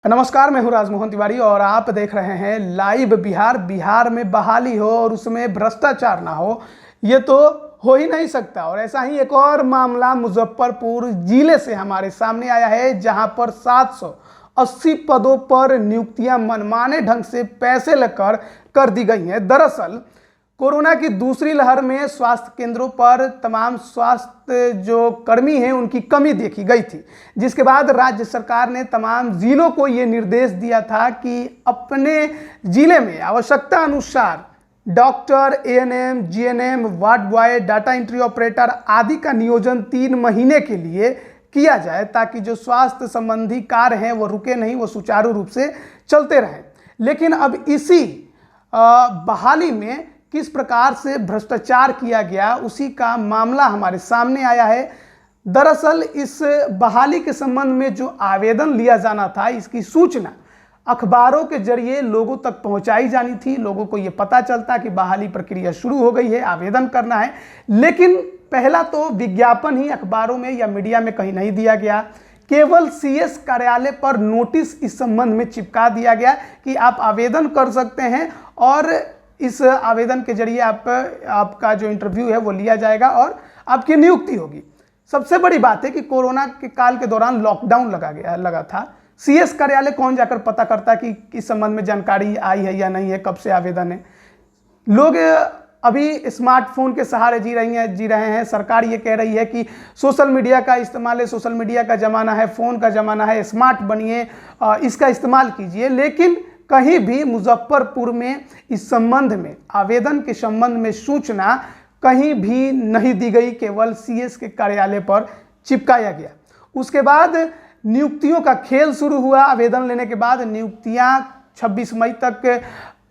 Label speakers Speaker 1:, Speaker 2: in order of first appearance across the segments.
Speaker 1: नमस्कार, मैं हूं राजमोहन तिवारी और आप देख रहे हैं लाइव बिहार। बिहार में बहाली हो और उसमें भ्रष्टाचार ना हो, ये तो हो ही नहीं सकता। और ऐसा ही एक और मामला मुजफ्फरपुर जिले से हमारे सामने आया है, जहां पर 780 पदों पर नियुक्तियां मनमाने ढंग से पैसे लेकर कर दी गई हैं। दरअसल कोरोना की दूसरी लहर में स्वास्थ्य केंद्रों पर तमाम स्वास्थ्य जो कर्मी हैं उनकी कमी देखी गई थी, जिसके बाद राज्य सरकार ने तमाम जिलों को ये निर्देश दिया था कि अपने जिले में आवश्यकता अनुसार doctor, ANM, GNM, ward boy, data entry operator आदि का नियोजन 3 महीने के लिए किया जाए, ताकि जो स्वास्थ्य संबंधी कार्य हैं वो रुके नहीं, वो सुचारू रूप से चलते रहें। लेकिन अब इसी बहाली में किस प्रकार से भ्रष्टाचार किया गया, उसी का मामला हमारे सामने आया है। दरअसल इस बहाली के संबंध में जो आवेदन लिया जाना था, इसकी सूचना अखबारों के जरिए लोगों तक पहुंचाई जानी थी। लोगों को यह पता चलता कि बहाली प्रक्रिया शुरू हो गई है, आवेदन करना है। लेकिन पहला तो विज्ञापन ही अखबारों में या मीडिया में कहीं नहीं दिया गया, केवल सीएस कार्यालय पर नोटिस इस संबंध में चिपका दिया गया कि आप आवेदन कर सकते हैं और इस आवेदन के जरिए आपका जो इंटरव्यू है वो लिया जाएगा और आपकी नियुक्ति होगी। सबसे बड़ी बात है कि कोरोना के काल के दौरान लॉकडाउन लगा था। सीएस कार्यालय कौन जाकर पता करता कि इस संबंध में जानकारी आई है या नहीं है, कब से आवेदन है। लोग अभी स्मार्टफोन के सहारे जी रहे हैं। सरकार ये कह रही है कि सोशल मीडिया का इस्तेमाल है, सोशल मीडिया का ज़माना है, फ़ोन का ज़माना है, स्मार्ट बनिए, इसका इस्तेमाल कीजिए। लेकिन कहीं भी मुजफ्फरपुर में इस संबंध में, आवेदन के संबंध में सूचना कहीं भी नहीं दी गई, केवल सीएस के कार्यालय पर चिपकाया गया। उसके बाद नियुक्तियों का खेल शुरू हुआ। आवेदन लेने के बाद नियुक्तियां 26 मई तक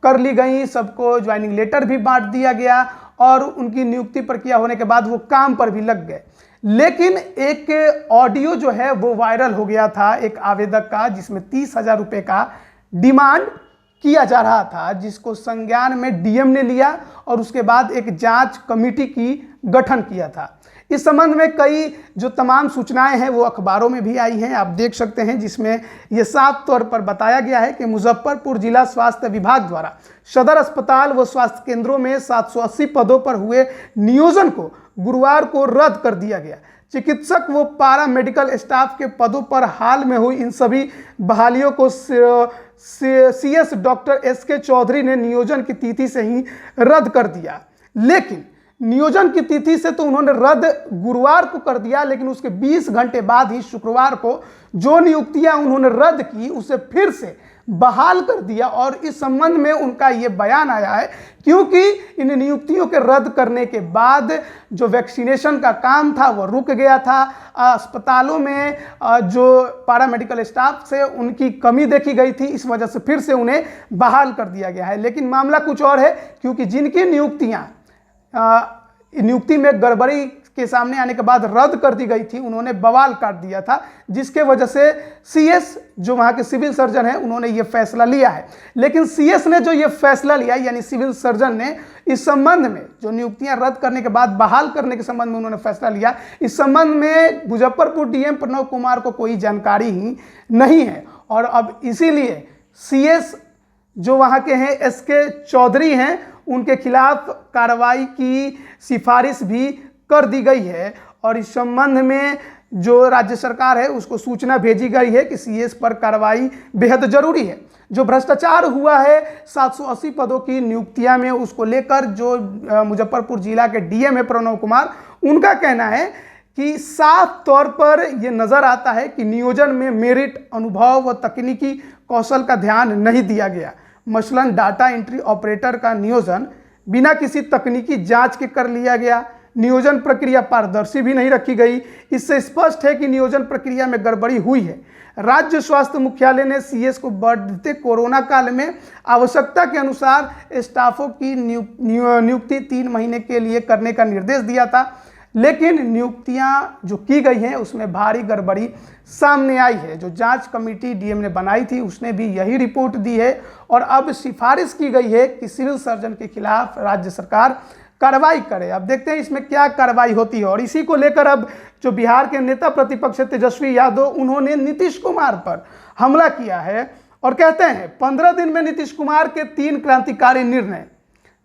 Speaker 1: कर ली गई। सबको ज्वाइनिंग लेटर भी बांट दिया गया और उनकी नियुक्ति प्रक्रिया होने के बाद वो काम पर भी लग गए। लेकिन एक ऑडियो जो है वो वायरल हो गया था एक आवेदक का, जिसमें 30,000 रुपये का डिमांड किया जा रहा था, जिसको संज्ञान में डीएम ने लिया और उसके बाद एक जांच कमेटी की गठन किया था। इस संबंध में कई जो तमाम सूचनाएं हैं वो अखबारों में भी आई हैं, आप देख सकते हैं, जिसमें यह साफ तौर पर बताया गया है कि मुजफ्फरपुर जिला स्वास्थ्य विभाग द्वारा सदर अस्पताल व स्वास्थ्य केंद्रों में 780 पदों पर हुए नियोजन को गुरुवार को रद्द कर दिया गया। चिकित्सक व पारा मेडिकल स्टाफ के पदों पर हाल में हुई इन सभी बहालियों को सीएस डॉक्टर एसके चौधरी ने नियोजन की तिथि से ही रद्द कर दिया। लेकिन नियोजन की तिथि से तो उन्होंने रद्द गुरुवार को कर दिया, लेकिन उसके 20 घंटे बाद ही शुक्रवार को जो नियुक्तियां उन्होंने रद्द की उसे फिर से बहाल कर दिया। और इस संबंध में उनका ये बयान आया है, क्योंकि इन नियुक्तियों के रद्द करने के बाद जो वैक्सीनेशन का काम था वो रुक गया था। अस्पतालों में जो पैरामेडिकल स्टाफ से उनकी कमी देखी गई थी, इस वजह से फिर से उन्हें बहाल कर दिया गया है। लेकिन मामला कुछ और है, क्योंकि जिनकी नियुक्ति में गड़बड़ी के सामने आने के बाद रद्द कर दी गई थी, उन्होंने बवाल काट दिया था, जिसके वजह से सीएस जो वहाँ के सिविल सर्जन हैं उन्होंने ये फैसला लिया है। लेकिन सीएस ने जो ये फैसला लिया, यानी सिविल सर्जन ने इस संबंध में जो नियुक्तियां रद्द करने के बाद बहाल करने के संबंध में उन्होंने फैसला लिया, इस संबंध में मुजफ्फरपुर डीएम प्रणव कुमार को कोई जानकारी ही नहीं है। और अब इसीलिए सीएस जो वहाँ के हैं एसके चौधरी हैं, उनके खिलाफ कार्रवाई की सिफारिश भी कर दी गई है। और इस संबंध में जो राज्य सरकार है उसको सूचना भेजी गई है कि सीएस पर कार्रवाई बेहद जरूरी है। जो भ्रष्टाचार हुआ है 780 पदों की नियुक्तियां में, उसको लेकर जो मुजफ्फरपुर जिला के डीएम है प्रणव कुमार, उनका कहना है कि साफ तौर पर यह नजर आता है कि नियोजन में मेरिट, अनुभव व तकनीकी कौशल का ध्यान नहीं दिया गया। मसलन डाटा एंट्री ऑपरेटर का नियोजन बिना किसी तकनीकी जांच के कर लिया गया। नियोजन प्रक्रिया पारदर्शी भी नहीं रखी गई। इससे स्पष्ट है कि नियोजन प्रक्रिया में गड़बड़ी हुई है। राज्य स्वास्थ्य मुख्यालय ने सीएस को बढ़ते कोरोना काल में आवश्यकता के अनुसार स्टाफों की नियुक्ति 3 महीने के लिए करने का निर्देश दिया था। लेकिन नियुक्तियां जो की गई हैं उसमें भारी गड़बड़ी सामने आई है। जो जांच कमेटी डीएम ने बनाई थी उसने भी यही रिपोर्ट दी है और अब सिफारिश की गई है कि सिविल सर्जन के खिलाफ राज्य सरकार कार्रवाई करे। अब देखते हैं इसमें क्या कार्रवाई होती है। और इसी को लेकर अब जो बिहार के नेता प्रतिपक्ष तेजस्वी यादव, उन्होंने नीतीश कुमार पर हमला किया है और कहते हैं 15 दिन में नीतीश कुमार के 3 क्रांतिकारी निर्णय।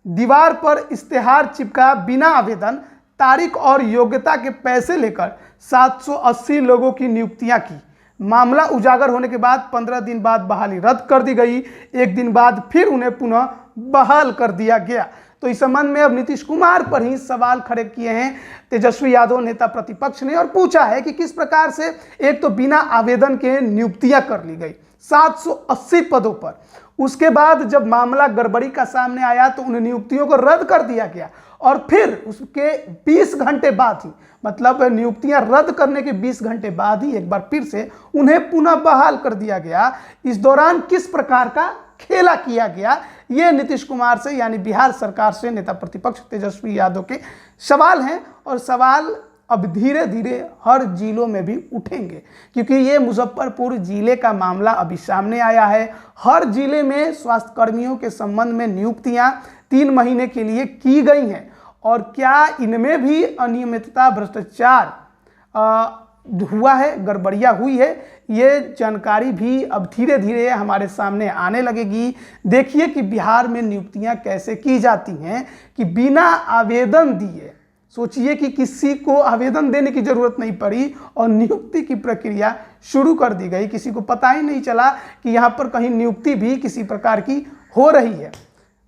Speaker 1: दीवार पर इश्तेहार चिपका बिना आवेदन, तारीख और योग्यता के पैसे लेकर 780 लोगों की नियुक्तियां की। मामला उजागर होने के बाद 15 दिन बाद बहाली रद्द कर दी गई। एक दिन बाद फिर उन्हें पुनः बहाल कर दिया गया। तो इस संबंध में अब नीतीश कुमार पर ही सवाल खड़े किए हैं तेजस्वी यादव नेता प्रतिपक्ष ने और पूछा है कि किस प्रकार से एक तो बिना आवेदन के नियुक्तियां कर ली गई 780 पदों पर, उसके बाद जब मामला गड़बड़ी का सामने आया तो उन नियुक्तियों को रद्द कर दिया गया और फिर उसके 20 घंटे बाद ही, मतलब नियुक्तियां रद्द करने के 20 घंटे बाद ही एक बार फिर से उन्हें पुनः बहाल कर दिया गया। इस दौरान किस प्रकार का खेला किया गया, ये नीतीश कुमार से यानी बिहार सरकार से नेता प्रतिपक्ष तेजस्वी यादव के सवाल हैं और सवाल अब धीरे धीरे हर जिलों में भी उठेंगे, क्योंकि ये मुजफ्फरपुर जिले का मामला अभी सामने आया है। हर जिले में स्वास्थ्य कर्मियों के संबंध में नियुक्तियां 3 महीने के लिए की गई हैं और क्या इनमें भी अनियमितता, भ्रष्टाचार हुआ है, गड़बड़ियाँ हुई है, ये जानकारी भी अब धीरे धीरे हमारे सामने आने लगेगी। देखिए कि बिहार में नियुक्तियां कैसे की जाती हैं कि बिना आवेदन दिए, सोचिए कि किसी को आवेदन देने की जरूरत नहीं पड़ी और नियुक्ति की प्रक्रिया शुरू कर दी गई। किसी को पता ही नहीं चला कि यहाँ पर कहीं नियुक्ति भी किसी प्रकार की हो रही है।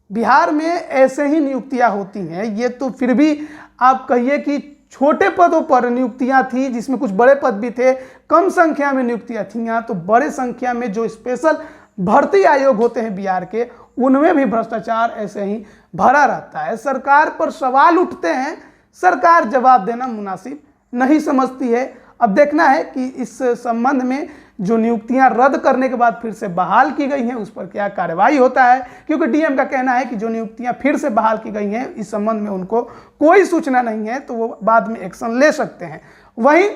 Speaker 1: बिहार में ऐसे ही नियुक्तियां होती हैं। ये तो फिर भी आप कहिए कि छोटे पदों पर नियुक्तियां थी, जिसमें कुछ बड़े पद भी थे, कम संख्या में नियुक्तियां थी। तो बड़े संख्या में जो स्पेशल भर्ती आयोग होते हैं बिहार के, उनमें भी भ्रष्टाचार ऐसे ही भरा रहता है। सरकार पर सवाल उठते हैं, सरकार जवाब देना मुनासिब नहीं समझती है। अब देखना है कि इस संबंध में जो नियुक्तियां रद्द करने के बाद फिर से बहाल की गई हैं उस पर क्या कार्रवाई होता है, क्योंकि डीएम का कहना है कि जो नियुक्तियां फिर से बहाल की गई हैं इस संबंध में उनको कोई सूचना नहीं है, तो वो बाद में एक्शन ले सकते हैं। वहीं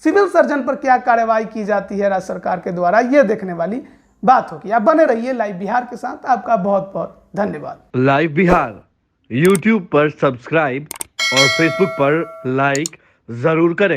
Speaker 1: सिविल सर्जन पर क्या कार्रवाई की जाती है राज्य सरकार के द्वारा, ये देखने वाली बात होगी। आप बने रहिए लाइव बिहार के साथ। आपका बहुत बहुत धन्यवाद।
Speaker 2: लाइव बिहार यूट्यूब पर सब्सक्राइब और फेसबुक पर लाइक जरूर करें।